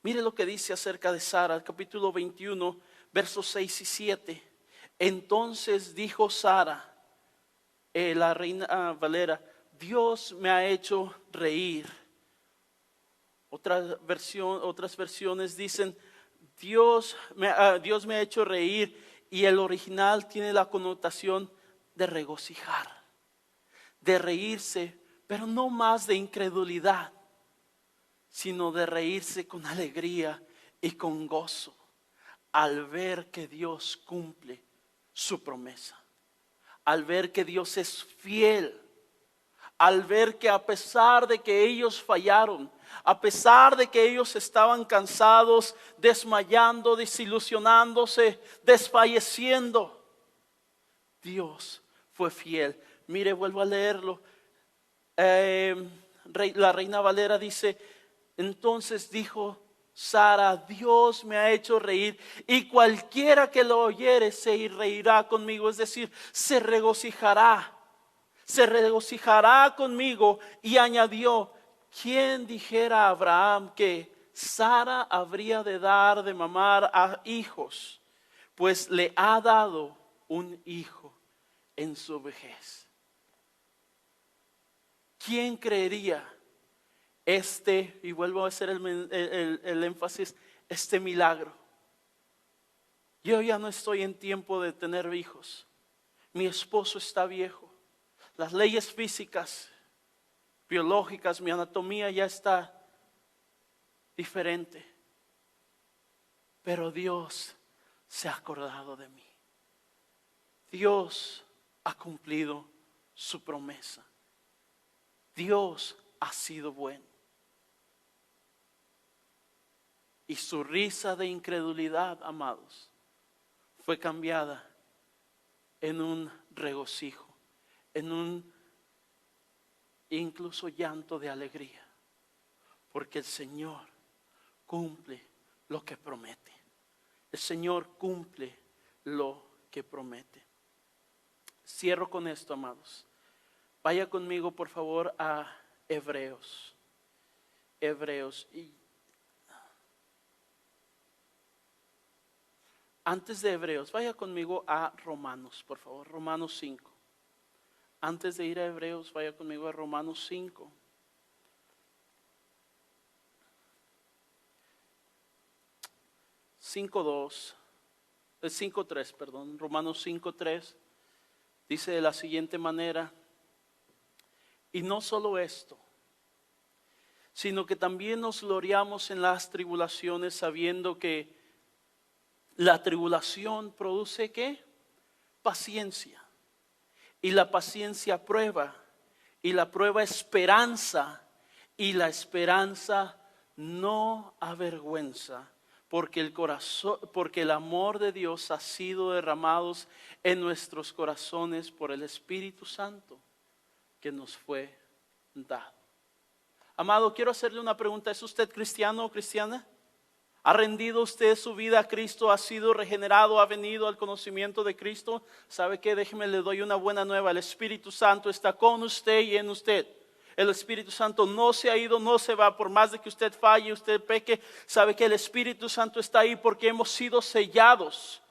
Mire lo que dice acerca de Sara, capítulo 21, versos 6 y 7. Entonces dijo Sara, la Reina Valera: Dios me ha hecho reír. Otras versiones dicen: Dios me ha hecho reír. Y el original tiene la connotación de regocijar, de reírse, pero no más de incredulidad, sino de reírse con alegría y con gozo al ver que Dios cumple su promesa, al ver que Dios es fiel, al ver que a pesar de que ellos fallaron, a pesar de que ellos estaban cansados, desmayando, desilusionándose, desfalleciendo, Dios fue fiel. Mire, vuelvo a leerlo. La Reina Valera dice: entonces dijo Sara: Dios me ha hecho reír, y cualquiera que lo oyere se reirá conmigo. Es decir, se regocijará conmigo. Y añadió: ¿quién dijera a Abraham que Sara habría de dar de mamar a hijos? Pues le ha dado un hijo en su vejez. ¿Quién creería? Y vuelvo a hacer el énfasis, este milagro. Yo ya no estoy en tiempo de tener hijos. Mi esposo está viejo. Las leyes físicas, biológicas, mi anatomía ya está diferente. Pero Dios se ha acordado de mí. Dios ha cumplido su promesa. Dios ha sido bueno. Y su risa de incredulidad, amados, fue cambiada en un regocijo, en un incluso llanto de alegría, porque el Señor cumple lo que promete. El Señor cumple lo que promete. Cierro con esto, amados. Vaya conmigo, por favor, a Hebreos. Hebreos. Y antes de Hebreos, vaya conmigo a Romanos, por favor. Romanos 5. Antes de ir a Hebreos, vaya conmigo a Romanos 5. Romanos 5:3 dice de la siguiente manera: y no solo esto, sino que también nos gloriamos en las tribulaciones, sabiendo que la tribulación produce ¿qué? Paciencia. Y la paciencia prueba, y la prueba esperanza, y la esperanza no avergüenza, porque el amor de Dios ha sido derramado en nuestros corazones por el Espíritu Santo que nos fue dado. Amado, quiero hacerle una pregunta. ¿Es usted cristiano o cristiana? ¿Ha rendido usted su vida a Cristo? ¿Ha sido regenerado? ¿Ha venido al conocimiento de Cristo? ¿Sabe qué? Déjeme, le doy una buena nueva. El Espíritu Santo está con usted y en usted. El Espíritu Santo no se ha ido, no se va. Por más de que usted falle, usted peque, sabe que el Espíritu Santo está ahí porque hemos sido sellados.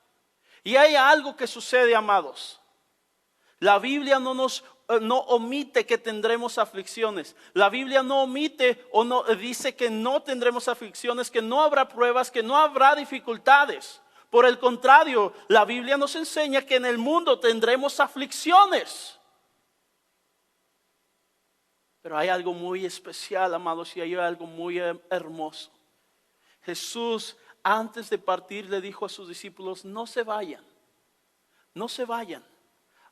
Y hay algo que sucede, amados. La Biblia no omite que tendremos aflicciones. La Biblia no omite o no dice que no tendremos aflicciones, que no habrá pruebas, que no habrá dificultades. Por el contrario, la Biblia nos enseña que en el mundo tendremos aflicciones. Pero hay algo muy especial, amados, y hay algo muy hermoso. Jesús, antes de partir, le dijo a sus discípulos: no se vayan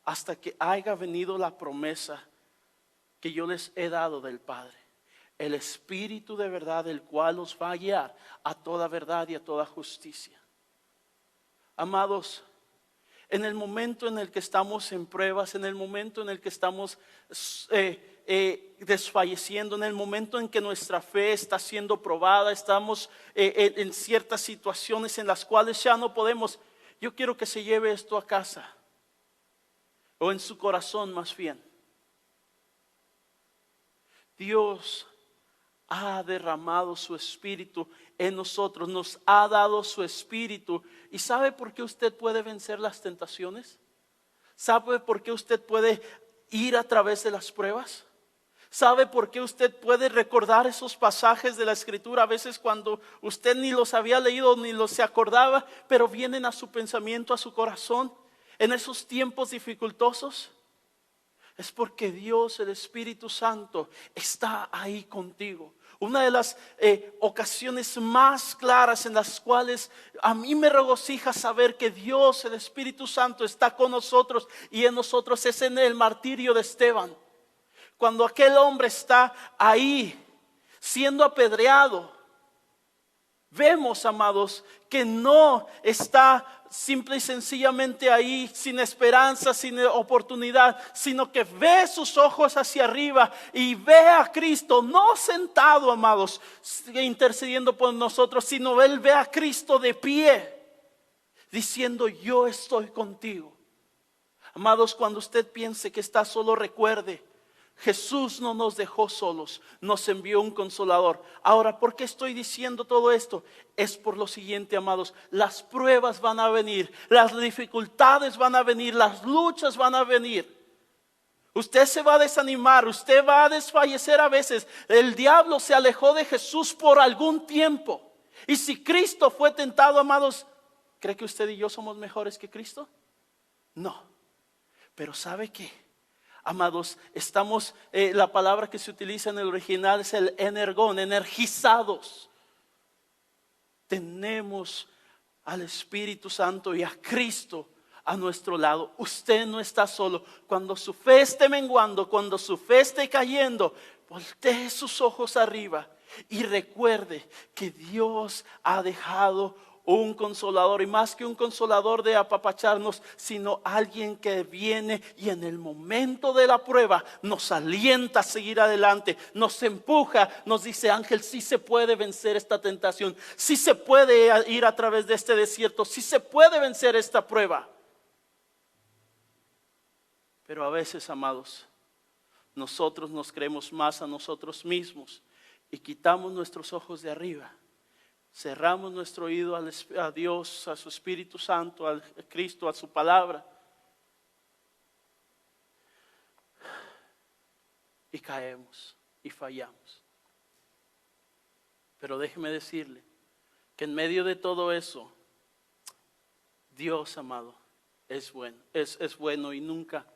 hasta que haya venido la promesa que yo les he dado del Padre, el Espíritu de verdad, el cual los va a guiar a toda verdad y a toda justicia. Amados, en el momento en el que estamos en pruebas, en el momento en el que estamos desfalleciendo, en el momento en que nuestra fe está siendo probada, estamos en ciertas situaciones en las cuales ya no podemos. Yo quiero que se lleve esto a casa, o en su corazón más bien. Dios ha derramado su Espíritu en nosotros, nos ha dado su Espíritu. ¿Y sabe por qué usted puede vencer las tentaciones? ¿Sabe por qué usted puede ir a través de las pruebas? ¿Sabe por qué usted puede recordar esos pasajes de la Escritura a veces cuando usted ni los había leído ni los se acordaba, pero vienen a su pensamiento, a su corazón en esos tiempos dificultosos? Es porque Dios, el Espíritu Santo, está ahí contigo. Una de las ocasiones más claras en las cuales a mí me regocija saber que Dios, el Espíritu Santo, está con nosotros y en nosotros es en el martirio de Esteban. Cuando aquel hombre está ahí siendo apedreado, vemos, amados, que no está simple y sencillamente ahí sin esperanza, sin oportunidad, sino que ve sus ojos hacia arriba y ve a Cristo, no sentado, amados, intercediendo por nosotros, sino él ve a Cristo de pie, diciendo: yo estoy contigo. Amados, cuando usted piense que está solo, recuerde: Jesús no nos dejó solos, nos envió un consolador. Ahora, ¿por qué estoy diciendo todo esto? Es por lo siguiente, amados: las pruebas van a venir, las dificultades van a venir, las luchas van a venir. Usted se va a desanimar, usted va a desfallecer a veces. El diablo se alejó de Jesús por algún tiempo. Y si Cristo fue tentado, amados, ¿cree que usted y yo somos mejores que Cristo? No. Pero ¿sabe qué? Amados, estamos, la palabra que se utiliza en el original es el energón, energizados. Tenemos al Espíritu Santo y a Cristo a nuestro lado. Usted no está solo. Cuando su fe esté menguando, cuando su fe esté cayendo, voltee sus ojos arriba y recuerde que Dios ha dejado un consolador, y más que un consolador de apapacharnos, sino alguien que viene y en el momento de la prueba nos alienta a seguir adelante, nos empuja, nos dice: Ángel, sí se puede vencer esta tentación, sí se puede ir a través de este desierto, sí se puede vencer esta prueba. Pero a veces, amados, nosotros nos creemos más a nosotros mismos y quitamos nuestros ojos de arriba. Cerramos nuestro oído a Dios, a su Espíritu Santo, a Cristo, a su palabra. Y caemos y fallamos. Pero déjeme decirle que en medio de todo eso, Dios, amado, es bueno y nunca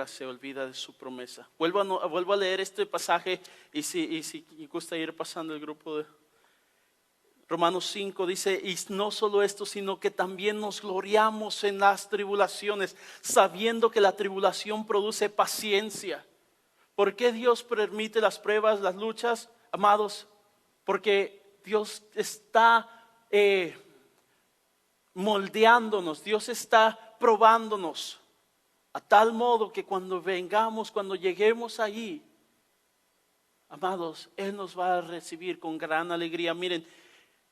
se olvida de su promesa. Vuelvo a leer este pasaje y si gusta ir pasando el grupo de Romanos 5 dice: y no solo esto, sino que también nos gloriamos en las tribulaciones, sabiendo que la tribulación produce paciencia. ¿Por qué Dios permite las pruebas, las luchas, amados? Porque Dios está moldeándonos, Dios está probándonos, a tal modo que cuando lleguemos allí, amados, Él nos va a recibir con gran alegría. Miren,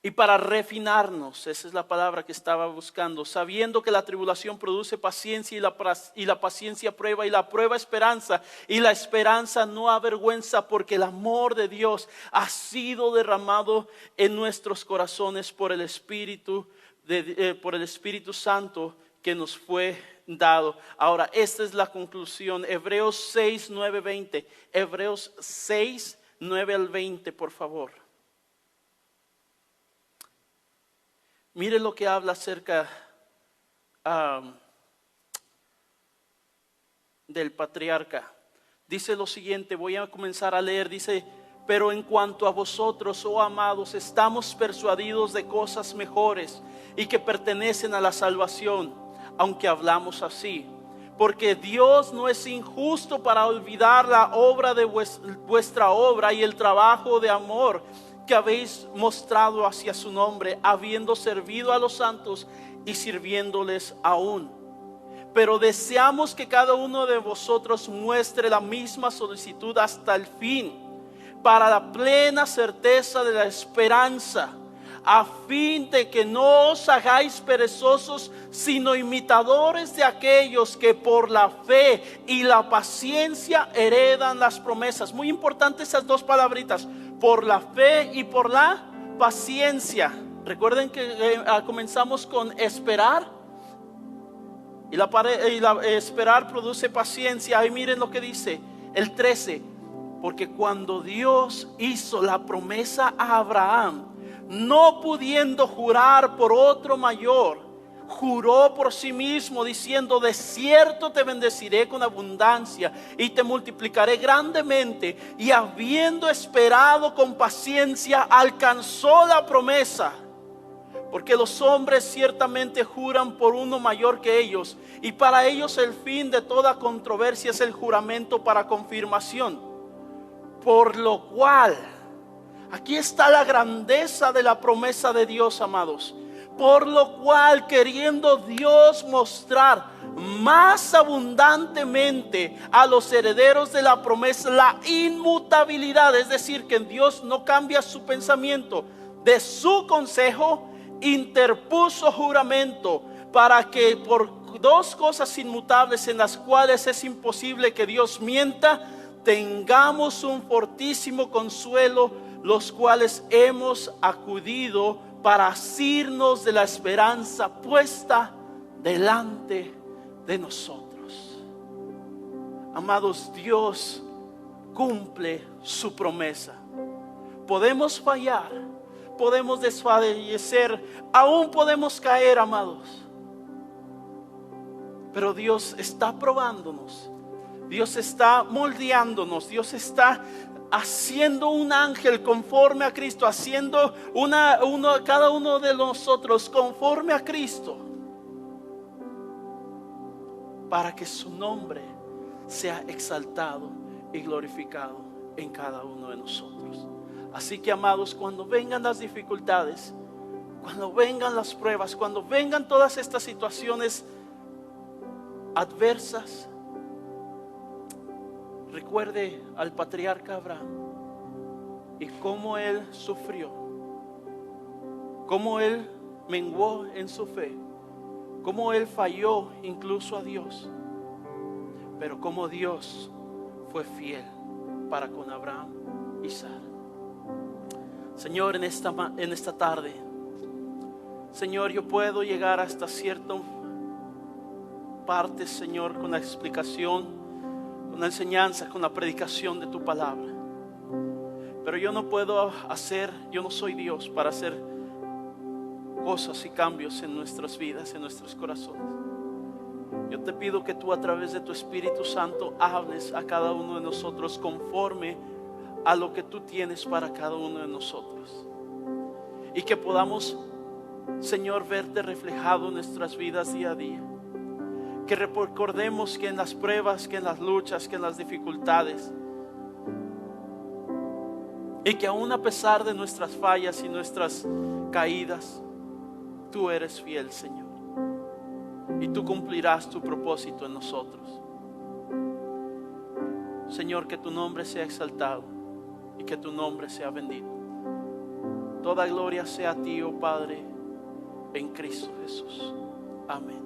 y para refinarnos, esa es la palabra que estaba buscando, sabiendo que la tribulación produce paciencia y la paciencia prueba, y la prueba esperanza, y la esperanza no avergüenza, porque el amor de Dios ha sido derramado en nuestros corazones por el Espíritu Santo que nos fue dado. Ahora, esta es la conclusión. Hebreos 6, 9, 20. Hebreos 6, 9 al 20, por favor. Mire lo que habla acerca del patriarca. Dice lo siguiente, voy a comenzar a leer. Dice: pero en cuanto a vosotros, oh amados, estamos persuadidos de cosas mejores y que pertenecen a la salvación, aunque hablamos así. Porque Dios no es injusto para olvidar la obra de vuestra obra y el trabajo de amor que habéis mostrado hacia su nombre, habiendo servido a los santos y sirviéndoles aún. Pero deseamos que cada uno de vosotros muestre la misma solicitud hasta el fin, para la plena certeza de la esperanza, a fin de que no os hagáis perezosos, sino imitadores de aquellos que por la fe y la paciencia heredan las promesas. Muy importante esas dos palabritas: por la fe y por la paciencia. Recuerden que comenzamos con esperar, y la esperar produce paciencia. Ahí miren lo que dice el 13: porque cuando Dios hizo la promesa a Abraham, no pudiendo jurar por otro mayor, juró por sí mismo, diciendo: de cierto te bendeciré con abundancia y te multiplicaré grandemente. Y habiendo esperado con paciencia, alcanzó la promesa. Porque los hombres ciertamente juran por uno mayor que ellos, y para ellos el fin de toda controversia es el juramento para confirmación. Por lo cual, aquí está la grandeza de la promesa de Dios, amados. Por lo cual, queriendo Dios mostrar más abundantemente a los herederos de la promesa la inmutabilidad, es decir, que Dios no cambia su pensamiento, de su consejo, interpuso juramento, para que por dos cosas inmutables, en las cuales es imposible que Dios mienta, tengamos un fortísimo consuelo, los cuales hemos acudido para asirnos de la esperanza puesta delante de nosotros. Amados, Dios cumple su promesa. Podemos fallar, podemos desfallecer, aún podemos caer, amados. Pero Dios está probándonos, Dios está moldeándonos, Dios está haciendo un ángel conforme a Cristo, haciendo cada uno de nosotros conforme a Cristo, para que su nombre sea exaltado y glorificado en cada uno de nosotros. Así que, amados, cuando vengan las dificultades, cuando vengan las pruebas, cuando vengan todas estas situaciones adversas, recuerde al patriarca Abraham y cómo él sufrió, cómo él menguó en su fe, cómo él falló incluso a Dios, pero cómo Dios fue fiel para con Abraham y Sara. Señor, en esta tarde, Señor, yo puedo llegar hasta cierta parte, Señor, con la explicación, con la enseñanza, con la predicación de tu palabra. Pero yo no puedo yo no soy Dios para hacer cosas y cambios en nuestras vidas, en nuestros corazones. Yo te pido que tú, a través de tu Espíritu Santo, hables a cada uno de nosotros conforme a lo que tú tienes para cada uno de nosotros, y que podamos, Señor, verte reflejado en nuestras vidas día a día. Que recordemos que en las pruebas, que en las luchas, que en las dificultades, y que aún a pesar de nuestras fallas y nuestras caídas, tú eres fiel, Señor, y tú cumplirás tu propósito en nosotros. Señor, que tu nombre sea exaltado y que tu nombre sea bendito. Toda gloria sea a ti, oh Padre, en Cristo Jesús. Amén.